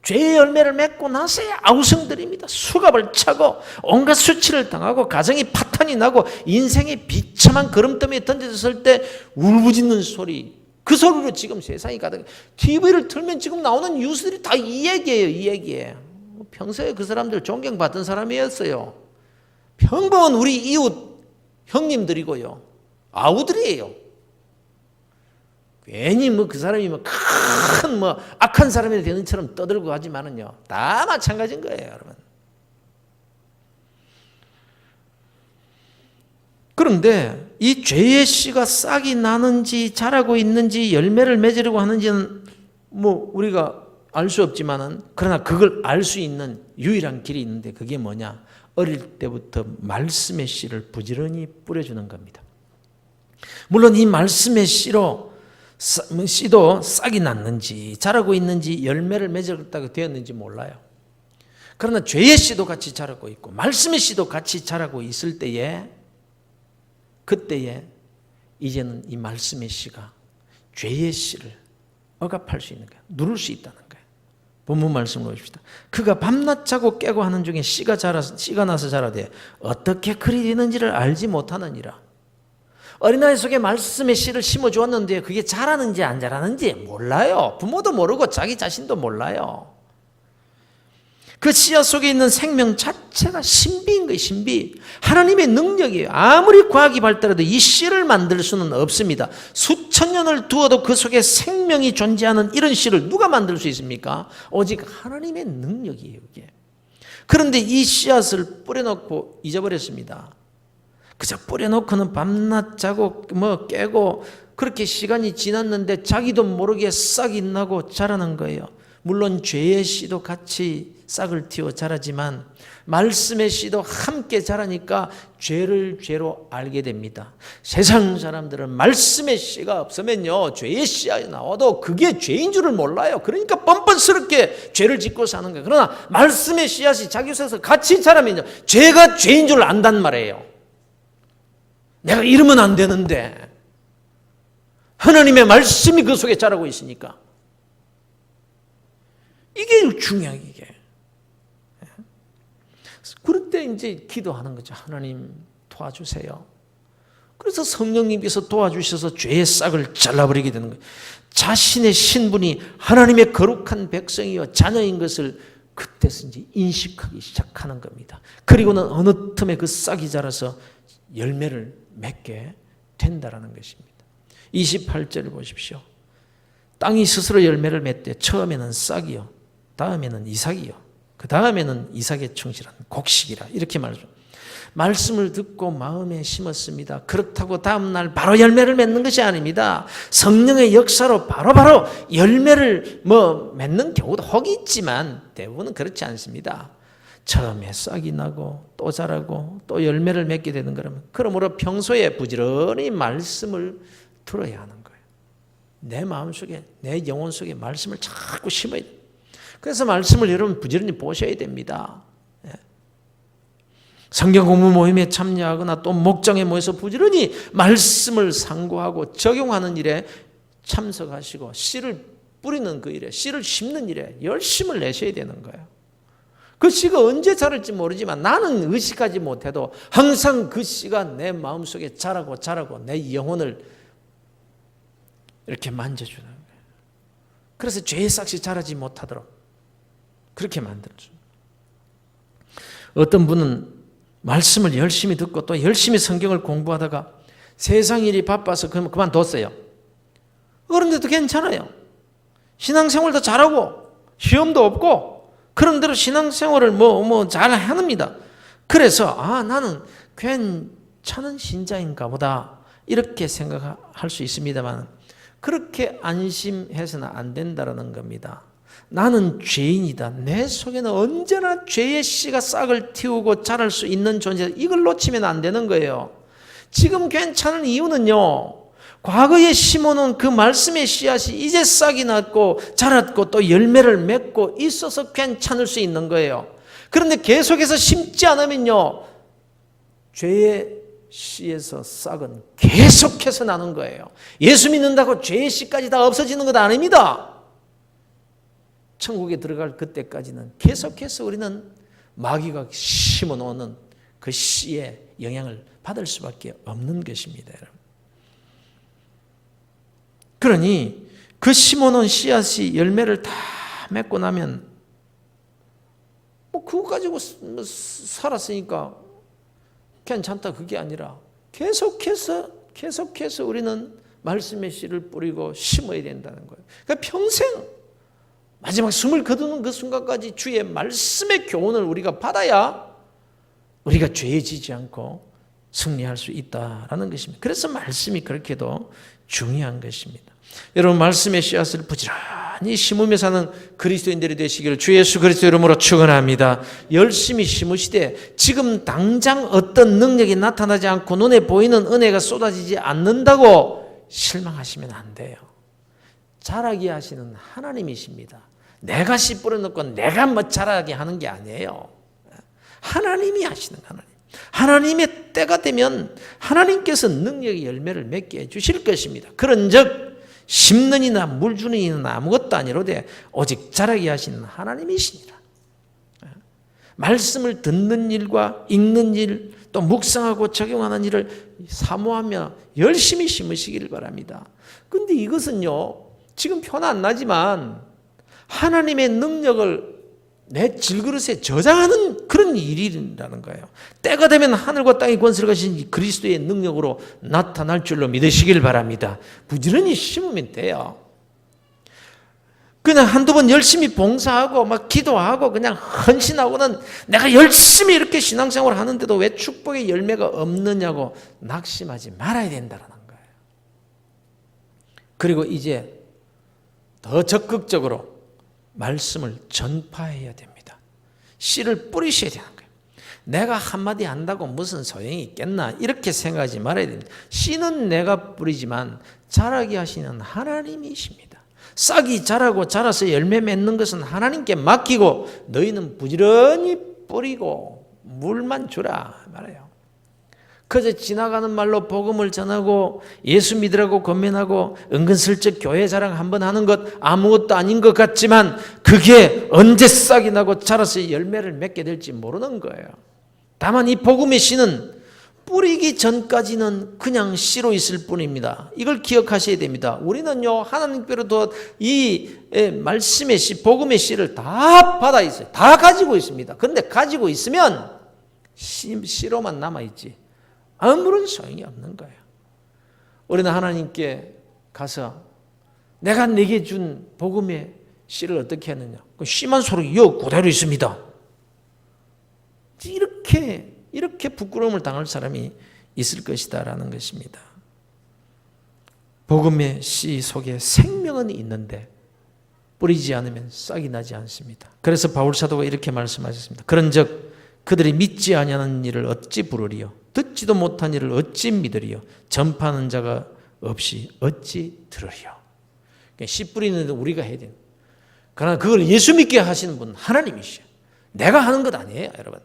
죄의 열매를 맺고 나서야 아우성들입니다. 수갑을 차고 온갖 수치를 당하고 가정이 파탄이 나고 인생의 비참한 걸음더미에 던져졌을 때 울부짖는 소리, 그 소리로 지금 세상이 가득. TV를 틀면 지금 나오는 뉴스들이 다 이 얘기예요. 이 얘기예요. 평소에 그 사람들 존경받던 사람이었어요. 평범한 우리 이웃 형님들이고요, 아우들이에요. 괜히 그 사람이 큰 악한 사람이 되는 처럼 떠들고 하지만은요, 다 마찬가지인 거예요, 여러분. 그런데 이 죄의 씨가 싹이 나는지 자라고 있는지 열매를 맺으려고 하는지는 우리가 알 수 없지만은, 그러나 그걸 알 수 있는 유일한 길이 있는데, 그게 뭐냐? 어릴 때부터 말씀의 씨를 부지런히 뿌려주는 겁니다. 물론 이 말씀의 씨도 싹이 났는지 자라고 있는지 열매를 맺었다고 되었는지 몰라요. 그러나 죄의 씨도 같이 자라고 있고 말씀의 씨도 같이 자라고 있을 때에, 그때에 이제는 이 말씀의 씨가 죄의 씨를 억압할 수 있는 거예요. 누를 수 있다는 거예요. 본문 말씀을 보십시다. 그가 밤낮 자고 깨고 하는 중에 씨가 나서 자라되 어떻게 그리 되는지를 알지 못하느니라. 어린아이 속에 말씀의 씨를 심어주었는데 그게 자라는지 안 자라는지 몰라요. 부모도 모르고 자기 자신도 몰라요. 그 씨앗 속에 있는 생명 자체가 신비인 거예요. 신비. 하나님의 능력이에요. 아무리 과학이 발달해도 이 씨를 만들 수는 없습니다. 수천 년을 두어도 그 속에 생명이 존재하는 이런 씨를 누가 만들 수 있습니까? 오직 하나님의 능력이에요. 이게. 그런데 이 씨앗을 뿌려놓고 잊어버렸습니다. 그저 뿌려놓고는 밤낮 자고 깨고 그렇게 시간이 지났는데 자기도 모르게 싹이 나고 자라는 거예요. 물론 죄의 씨도 같이 싹을 틔워 자라지만 말씀의 씨도 함께 자라니까 죄를 죄로 알게 됩니다. 세상 사람들은 말씀의 씨가 없으면요 죄의 씨가 나와도 그게 죄인 줄을 몰라요. 그러니까 뻔뻔스럽게 죄를 짓고 사는 거예요. 그러나 말씀의 씨앗이 자기 속에서 같이 자라면요 죄가 죄인 줄 안단 말이에요. 내가 이러면 안 되는데 하나님의 말씀이 그 속에 자라고 있으니까 이게 중요한 이게. 그럴 때 이제 기도하는 거죠. 하나님 도와주세요. 그래서 성령님께서 도와주셔서 죄의 싹을 잘라버리게 되는 거예요. 자신의 신분이 하나님의 거룩한 백성이요 자녀인 것을 그때서 이제 인식하기 시작하는 겁니다. 그리고는 어느 틈에 그 싹이 자라서 열매를 맺게 된다라는 것입니다. 28절을 보십시오. 땅이 스스로 열매를 맺되 처음에는 싹이요 다음에는 이삭이요 그 다음에는 이삭에 충실한 곡식이라 이렇게 말하죠. 말씀을 듣고 마음에 심었습니다. 그렇다고 다음날 바로 열매를 맺는 것이 아닙니다. 성령의 역사로 바로바로 열매를 맺는 경우도 혹 있지만 대부분은 그렇지 않습니다. 처음에 싹이 나고 또 자라고 또 열매를 맺게 되는 거라면 그러므로 평소에 부지런히 말씀을 들어야 하는 거예요. 내 마음속에 내 영혼 속에 말씀을 자꾸 심어야 돼요. 그래서 말씀을 여러분 부지런히 보셔야 됩니다. 성경 공부 모임에 참여하거나 또 목장에 모여서 부지런히 말씀을 상고하고 적용하는 일에 참석하시고 씨를 뿌리는 그 일에 씨를 심는 일에 열심을 내셔야 되는 거예요. 그 씨가 언제 자랄지 모르지만 나는 의식하지 못해도 항상 그 씨가 내 마음속에 자라고 내 영혼을 이렇게 만져주는 거예요. 그래서 죄의 싹이 자라지 못하도록 그렇게 만들어줍니다. 어떤 분은 말씀을 열심히 듣고 또 열심히 성경을 공부하다가 세상 일이 바빠서 그만뒀어요. 그런데도 괜찮아요. 신앙생활도 잘하고 시험도 없고 그런대로 신앙생활을 잘 합니다. 그래서 나는 괜찮은 신자인가 보다 이렇게 생각할 수 있습니다만 그렇게 안심해서는 안 된다는 겁니다. 나는 죄인이다. 내 속에는 언제나 죄의 씨가 싹을 틔우고 자랄 수 있는 존재다. 이걸 놓치면 안 되는 거예요. 지금 괜찮은 이유는요. 과거에 심어놓은 그 말씀의 씨앗이 이제 싹이 났고 자랐고 또 열매를 맺고 있어서 괜찮을 수 있는 거예요. 그런데 계속해서 심지 않으면요. 죄의 씨에서 싹은 계속해서 나는 거예요. 예수 믿는다고 죄의 씨까지 다 없어지는 것 아닙니다. 천국에 들어갈 그때까지는 계속해서 우리는 마귀가 심어놓는 그 씨의 영향을 받을 수밖에 없는 것입니다. 여러분. 그러니 그 심어놓은 씨앗이 열매를 다 맺고 나면 그거 가지고 살았으니까 괜찮다 그게 아니라 계속해서 우리는 말씀의 씨를 뿌리고 심어야 된다는 거예요. 그러니까 평생 마지막 숨을 거두는 그 순간까지 주의 말씀의 교훈을 우리가 받아야 우리가 죄에 지지 않고 승리할 수 있다라는 것입니다. 그래서 말씀이 그렇게도 중요한 것입니다. 여러분 말씀의 씨앗을 부지런히 심으며 사는 그리스도인들이 되시기를 주 예수 그리스도 이름으로 축원합니다. 열심히 심으시되 지금 당장 어떤 능력이 나타나지 않고 눈에 보이는 은혜가 쏟아지지 않는다고 실망하시면 안 돼요. 자라게 하시는 하나님이십니다. 내가 씨 뿌려놓고 내가 뭐 자라게 하는 게 아니에요. 하나님이 하시는 하나님. 하나님의 때가 되면 하나님께서 능력의 열매를 맺게 해주실 것입니다. 그런즉 심는 이나 물 주는 이는 아무것도 아니로되 오직 자라게 하시는 하나님이시니라. 말씀을 듣는 일과 읽는 일, 또 묵상하고 적용하는 일을 사모하며 열심히 심으시기를 바랍니다. 그런데 이것은요, 지금 표는 안 나지만 하나님의 능력을 내 질그릇에 저장하는 그런 일이라는 거예요. 때가 되면 하늘과 땅의 권세를 가진 그리스도의 능력으로 나타날 줄로 믿으시길 바랍니다. 부지런히 심으면 돼요. 그냥 한두 번 열심히 봉사하고 막 기도하고 그냥 헌신하고는 내가 열심히 이렇게 신앙생활을 하는데도 왜 축복의 열매가 없느냐고 낙심하지 말아야 된다는 거예요. 그리고 이제 더 적극적으로 말씀을 전파해야 됩니다. 씨를 뿌리셔야 되는 거예요. 내가 한마디 한다고 무슨 소용이 있겠나 이렇게 생각하지 말아야 됩니다. 씨는 내가 뿌리지만 자라게 하시는 하나님이십니다. 싹이 자라고 자라서 열매 맺는 것은 하나님께 맡기고 너희는 부지런히 뿌리고 물만 주라 말해요. 그저 지나가는 말로 복음을 전하고 예수 믿으라고 권면하고 은근슬쩍 교회 자랑 한번 하는 것 아무것도 아닌 것 같지만 그게 언제 싹이 나고 자라서 열매를 맺게 될지 모르는 거예요. 다만 이 복음의 씨는 뿌리기 전까지는 그냥 씨로 있을 뿐입니다. 이걸 기억하셔야 됩니다. 우리는요, 하나님께로부터 이 말씀의 씨, 복음의 씨를 다 받아 있어요. 다 가지고 있습니다. 그런데 가지고 있으면 씨로만 남아있지 아무런 소용이 없는 거예요. 우리는 하나님께 가서 내가 내게 준 복음의 씨를 어떻게 하느냐. 그 씨만 서로 이어 그대로 있습니다. 이렇게 부끄러움을 당할 사람이 있을 것이다라는 것입니다. 복음의 씨 속에 생명은 있는데 뿌리지 않으면 싹이 나지 않습니다. 그래서 바울 사도가 이렇게 말씀하셨습니다. 그런즉 그들이 믿지 아니하는 일을 어찌 부르리요? 듣지도 못한 일을 어찌 믿으리요? 전파하는 자가 없이 어찌 들으리요? 씨 뿌리는 우리가 해야 돼요. 그러나 그걸 예수 믿게 하시는 분은 하나님이시죠. 내가 하는 것 아니에요, 여러분.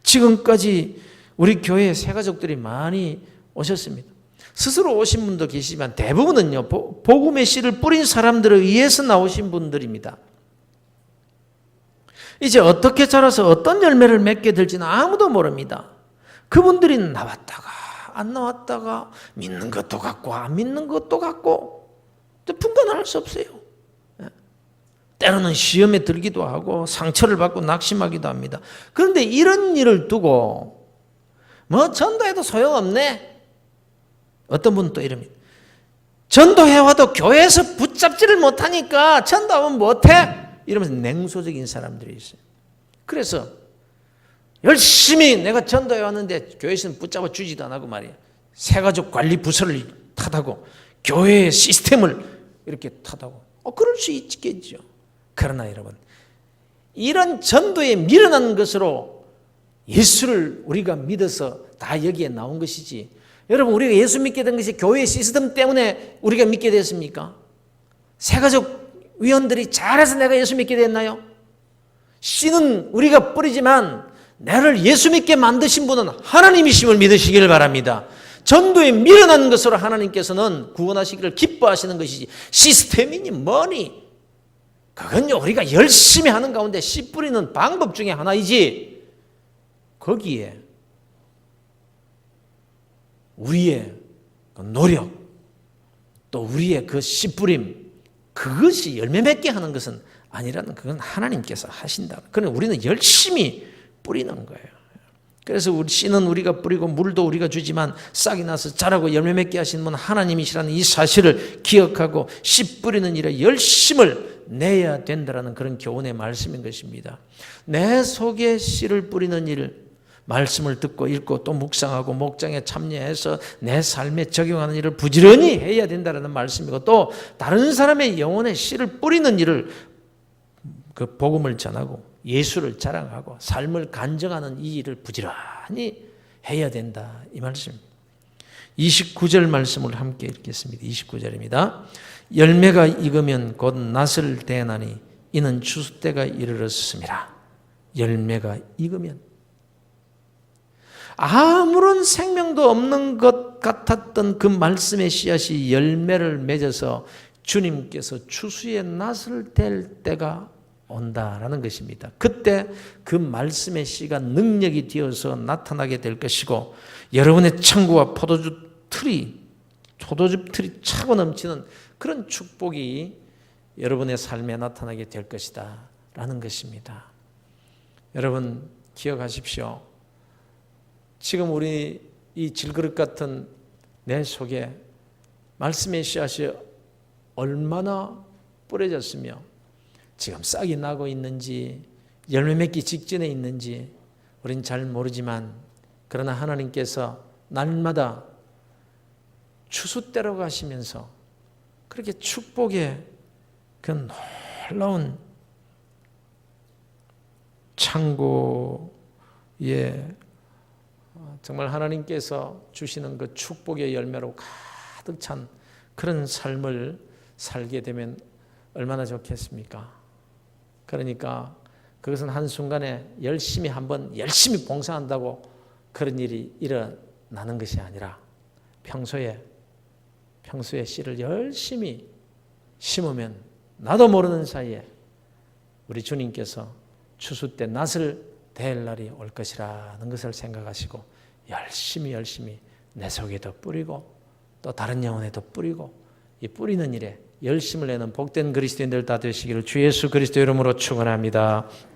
지금까지 우리 교회에 새 가족들이 많이 오셨습니다. 스스로 오신 분도 계시지만 대부분은요, 복음의 씨를 뿌린 사람들에 의해서 나오신 분들입니다. 이제 어떻게 자라서 어떤 열매를 맺게 될지는 아무도 모릅니다. 그분들이 나왔다가 안 나왔다가 믿는 것도 같고 안 믿는 것도 같고 분간할 수 없어요. 때로는 시험에 들기도 하고 상처를 받고 낙심하기도 합니다. 그런데 이런 일을 두고 뭐 전도해도 소용없네. 어떤 분은 또 이럽니다. 전도해와도 교회에서 붙잡지를 못하니까 전도하면 못해. 이러면서 냉소적인 사람들이 있어요. 그래서 열심히 내가 전도해왔는데 교회에서는 붙잡아 주지도 안 하고 말이야. 새가족 관리 부서를 탓하고 교회의 시스템을 이렇게 탓하고 그럴 수 있겠죠. 그러나 여러분, 이런 전도에 미련한 것으로 예수를 우리가 믿어서 다 여기에 나온 것이지, 여러분 우리가 예수 믿게 된 것이 교회 시스템 때문에 우리가 믿게 됐습니까? 새가족 위원들이 잘해서 내가 예수 믿게 됐나요? 씨는 우리가 뿌리지만 나를 예수 믿게 만드신 분은 하나님이심을 믿으시기를 바랍니다. 전도에 미련한 것으로 하나님께서는 구원하시기를 기뻐하시는 것이지 시스템이니 뭐니 그건요 우리가 열심히 하는 가운데 씨 뿌리는 방법 중에 하나이지 거기에 우리의 노력 또 우리의 그 씨 뿌림 그것이 열매 맺게 하는 것은 아니라는 그건 하나님께서 하신다. 그러나 우리는 열심히 뿌리는 거예요. 그래서 우리 씨는 우리가 뿌리고 물도 우리가 주지만 싹이 나서 자라고 열매 맺게 하시는 분은 하나님이시라는 이 사실을 기억하고 씨 뿌리는 일에 열심을 내야 된다는 그런 교훈의 말씀인 것입니다. 내 속에 씨를 뿌리는 일, 말씀을 듣고 읽고 또 묵상하고 목장에 참여해서 내 삶에 적용하는 일을 부지런히 해야 된다는 말씀이고 또 다른 사람의 영혼에 씨를 뿌리는 일을 그 복음을 전하고 예수를 자랑하고 삶을 간증하는 이 일을 부지런히 해야 된다 이 말씀입니다. 29절 말씀을 함께 읽겠습니다. 29절입니다. 열매가 익으면 곧 낫을 대나니 이는 추수 때가 이르렀음이라. 열매가 익으면 아무런 생명도 없는 것 같았던 그 말씀의 씨앗이 열매를 맺어서 주님께서 추수의 낫을 댈 때가 온다라는 것입니다. 그때 그 말씀의 씨가 능력이 되어서 나타나게 될 것이고 여러분의 창고와 포도즙 틀이 차고 넘치는 그런 축복이 여러분의 삶에 나타나게 될 것이다 라는 것입니다. 여러분 기억하십시오. 지금 우리 이 질그릇 같은 내 속에 말씀의 씨앗이 얼마나 뿌려졌으며 지금 싹이 나고 있는지 열매 맺기 직전에 있는지 우린 잘 모르지만 그러나 하나님께서 날마다 추수 때로 가시면서 그렇게 축복의 그 놀라운 창고에 정말 하나님께서 주시는 그 축복의 열매로 가득 찬 그런 삶을 살게 되면 얼마나 좋겠습니까? 그러니까 그것은 한순간에 열심히 봉사한다고 그런 일이 일어나는 것이 아니라 평소에 씨를 열심히 심으면 나도 모르는 사이에 우리 주님께서 추수 때 낫을 댈 날이 올 것이라는 것을 생각하시고 열심히 내 속에도 뿌리고 또 다른 영혼에도 뿌리고 이 뿌리는 일에 열심을 내는 복된 그리스도인들 다 되시기를 주 예수 그리스도 이름으로 축원합니다.